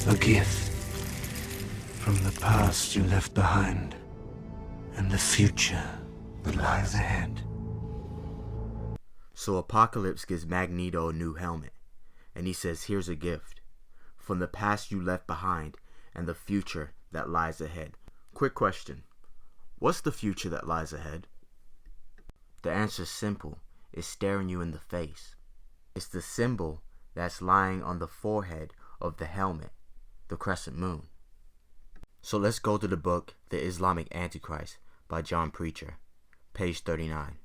A gift from the past you left behind and the future that lies ahead. So Apocalypse gives Magneto a new helmet, and he says, here's a gift from the past you left behind and the future that lies ahead. Quick question. What's the future that lies ahead? The answer's simple. It's staring you in the face. It's the symbol that's lying on the forehead of the helmet, the crescent moon. So let's go to the book, The Islamic Antichrist by John Preacher, page 39.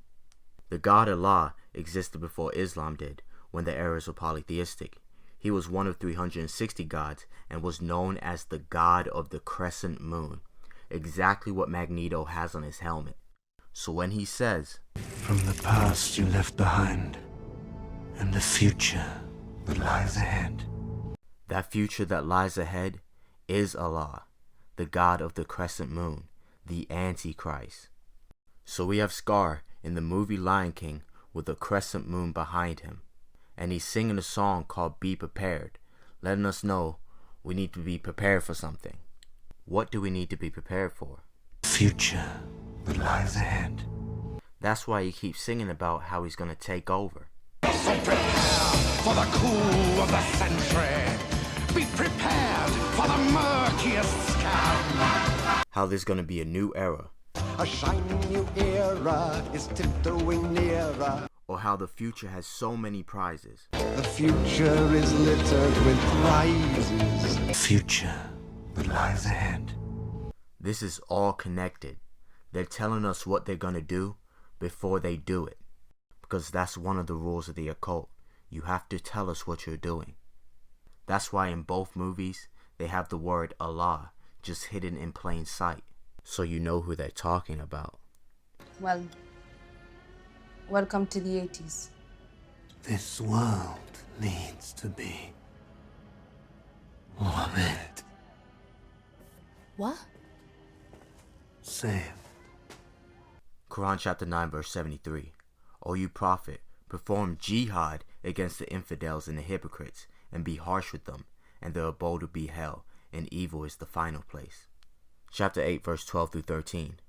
The god Allah existed before Islam did, when the eras were polytheistic. He was one of 360 gods and was known as the god of the crescent moon, exactly what Magneto has on his helmet. So when he says, from the past you left behind and the future that lies ahead, that future that lies ahead is Allah, the god of the crescent moon, the Antichrist. So we have Scar in the movie Lion King with a crescent moon behind him, and he's singing a song called Be Prepared, letting us know we need to be prepared for something. What do we need to be prepared for? Future that lies ahead. That's why he keeps singing about how he's going to take over. So prepare for the coup of the century. Be prepared for the murkiest scam. How there's going to be a new era. A shiny new era is tiptoeing nearer. Or how the future has so many prizes. The future is littered with prizes. Future that lies ahead. This is all connected. They're telling us what they're going to do before they do it. Because that's one of the rules of the occult. You have to tell us what you're doing. That's why in both movies, they have the word Allah just hidden in plain sight. So you know who they're talking about. Well, welcome to the 80s. This world needs to be loved. What? Saved. Quran chapter 9 verse 73. O you prophet, perform jihad against the infidels and the hypocrites, and be harsh with them, and their abode will be hell, and evil is the final place. Chapter 8 verse 12 through 13.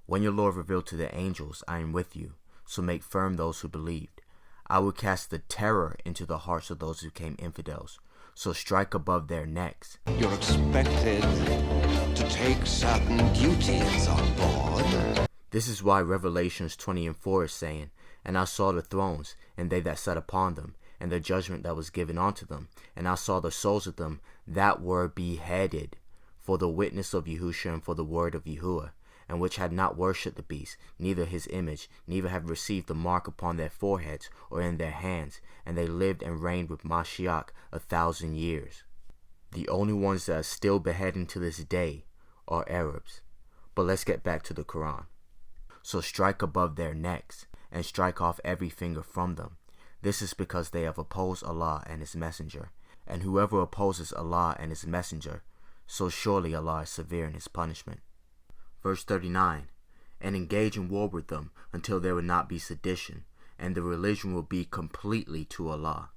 When your Lord revealed to the angels, I am with you, so make firm those who believed. I will cast the terror into the hearts of those who became infidels, so strike above their necks. You're expected to take certain duties on board. This is why Revelations 20 and 4 is saying, and I saw the thrones, and they that sat upon them, and the judgment that was given unto them, and I saw the souls of them that were beheaded for the witness of Yahushua and for the word of Yahuwah, and which had not worshipped the beast, neither his image, neither have received the mark upon their foreheads or in their hands, and they lived and reigned with Mashiach 1,000 years. The only ones that are still beheading to this day are Arabs. But let's get back to the Quran. So strike above their necks, and strike off every finger from them. This is because they have opposed Allah and His Messenger. And whoever opposes Allah and His Messenger, so surely Allah is severe in His punishment. Verse 39. And engage in war with them until there will not be sedition, and the religion will be completely to Allah.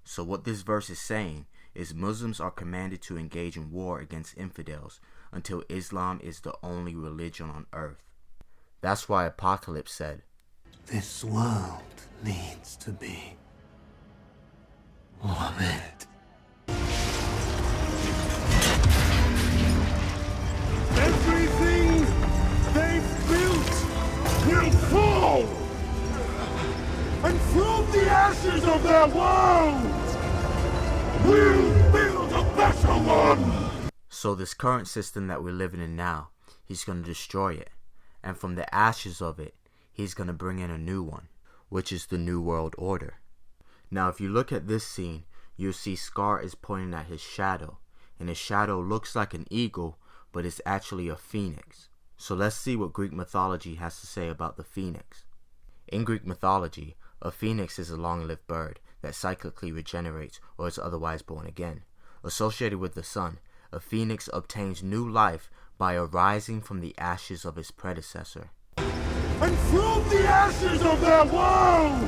So what this verse is saying is Muslims are commanded to engage in war against infidels until Islam is the only religion on earth. That's why Apocalypse said, this world needs to be loved. Everything they've built will fall! And from the ashes of their world, we'll build a better one! So this current system that we're living in now, He's going to destroy it. And from the ashes of it, He's going to bring in a new one, which is the New World Order. Now if you look at this scene, you'll see Scar is pointing at his shadow, and his shadow looks like an eagle, but it's actually a phoenix. So let's see what Greek mythology has to say about the phoenix. In Greek mythology, a phoenix is a long-lived bird that cyclically regenerates or is otherwise born again. Associated with the sun, a phoenix obtains new life by arising from the ashes of his predecessor. And from the ashes of their world,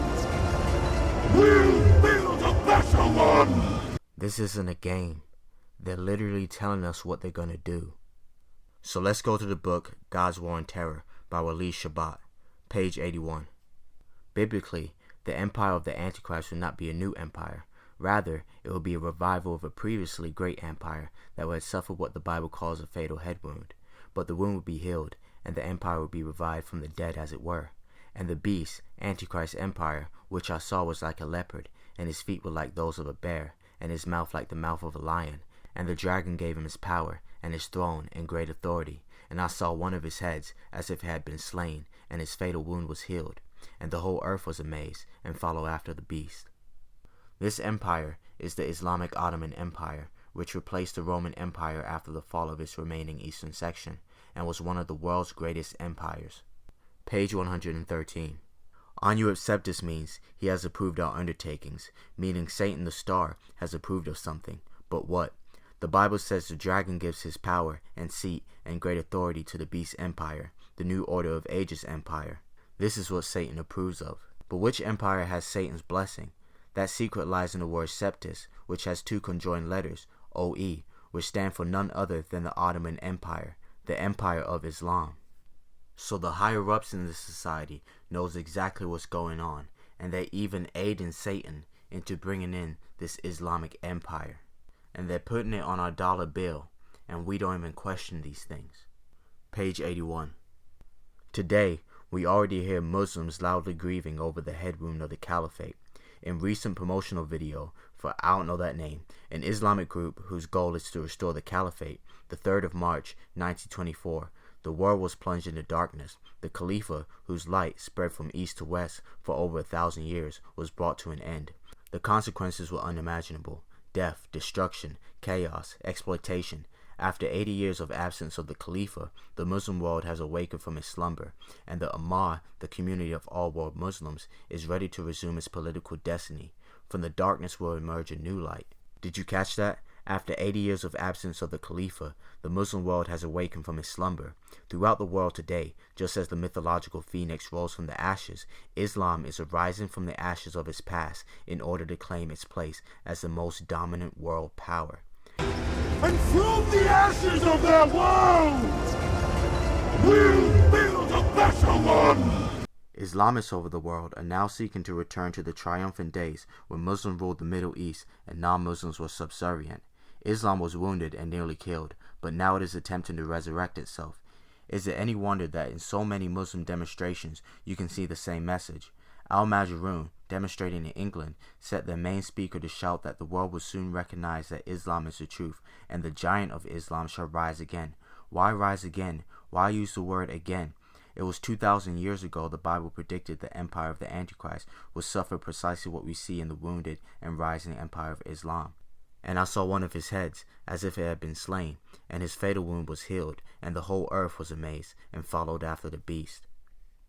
we'll build a better one! This isn't a game. They're literally telling us what they're going to do. So let's go to the book God's War on Terror by Walid Shoebat, page 81. Biblically, the empire of the Antichrist will not be a new empire. Rather, it will be a revival of a previously great empire that had suffered what the Bible calls a fatal head wound. But the wound will be healed, and the empire will be revived from the dead as it were. And the beast, Antichrist's empire, which I saw was like a leopard, and his feet were like those of a bear, and his mouth like the mouth of a lion. And the dragon gave him his power, and his throne, and great authority. And I saw one of his heads as if it had been slain, and his fatal wound was healed. And the whole earth was amazed, and followed after the beast. This empire is the Islamic Ottoman Empire, which replaced the Roman Empire after the fall of its remaining eastern section, and was one of the world's greatest empires. Page 113. Anu Septus means he has approved our undertakings, meaning Satan the star has approved of something. But what? The Bible says the dragon gives his power and seat and great authority to the beast empire, the new order of ages empire. This is what Satan approves of. But which empire has Satan's blessing? That secret lies in the word Septus, which has two conjoined letters, OE, which stand for none other than the Ottoman Empire, the Empire of Islam. So the higher-ups in this society knows exactly what's going on, and they even aid in Satan into bringing in this Islamic empire. And they're putting it on our dollar bill, and we don't even question these things. Page 81. Today, we already hear Muslims loudly grieving over the head wound of the caliphate. In recent promotional video for I don't know that name, an Islamic group whose goal is to restore the caliphate, the 3rd of March, 1924, the world was plunged into darkness. The Khalifa, whose light spread from east to west for over 1,000 years, was brought to an end. The consequences were unimaginable. Death, destruction, chaos, exploitation. After 80 years of absence of the Khalifa, the Muslim world has awakened from its slumber, and the Ummah, the community of all world Muslims, is ready to resume its political destiny. From the darkness will emerge a new light. Did you catch that? After 80 years of absence of the Khalifa, the Muslim world has awakened from its slumber. Throughout the world today, just as the mythological phoenix rose from the ashes, Islam is arising from the ashes of its past in order to claim its place as the most dominant world power. And from the ashes of their world, we'll build a better one! Islamists over the world are now seeking to return to the triumphant days when Muslims ruled the Middle East and non-Muslims were subservient. Islam was wounded and nearly killed, but now it is attempting to resurrect itself. Is it any wonder that in so many Muslim demonstrations you can see the same message? Al-Majroon, demonstrating in England, set their main speaker to shout that the world will soon recognize that Islam is the truth, and the giant of Islam shall rise again. Why rise again? Why use the word again? It was 2,000 years ago the Bible predicted the empire of the Antichrist would suffer precisely what we see in the wounded and rising empire of Islam. And I saw one of his heads, as if it had been slain, and his fatal wound was healed, and the whole earth was amazed, and followed after the beast.